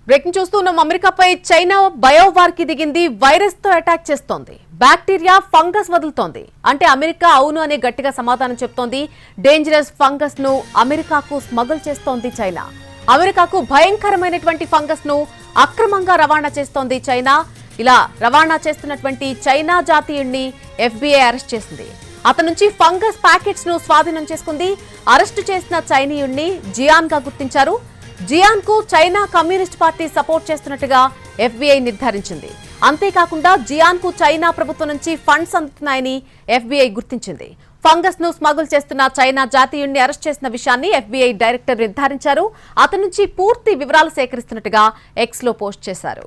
Breaking చూస్తున్నాం. అమెరికాపై China biowar కి దిగింది. వైరస్ తో అటాక్ చేస్తోంది. బ్యాక్టీరియా, ఫంగస్ వదులుతోంది. అంటే అమెరికా అవును అనే గట్టిగా సమాధానం చెప్తోంది. డేంజరస్ ఫంగస్ ను అమెరికాకు స్మగుల్ చేస్తోంది చైనా. అమెరికాకు భయంకరమైనటువంటి ఫంగస్ ను అక్రమంగా రవాణా చేస్తోంది చైనా. ఇలా రవాణా చేస్తున్నటువంటి చైనా జాతీయుడిని FBI అరెస్ట్ చేసింది. అతని నుంచి ఫంగస్ ప్యాకెట్స్ ను స్వాధీనం చేసుకుంది. అరెస్టు చేసిన చైనీయుడిని జియాన్ గా గుర్తించారు. జియాన్ కు చైనా కమ్యూనిస్ట్ పార్టీ సపోర్ట్ చేస్తున్నట్టుగా FBI నిర్ధారించింది. అంతేకాకుండా జియాన్ కు చైనా ప్రభుత్వం నుంచి ఫండ్స్ అందుతున్నాయని FBI గుర్తించింది. ఫంగస్ ను స్మగుల్ చేస్తున్న చైనా జాతీయుడిని అరెస్ట్ చేసిన విషయాన్ని FBI డైరెక్టర్ నిర్ధారించారు. అతని నుంచి పూర్తి వివరాలు సేకరిస్తున్నట్టుగా X లో పోస్ట్ చేశారు.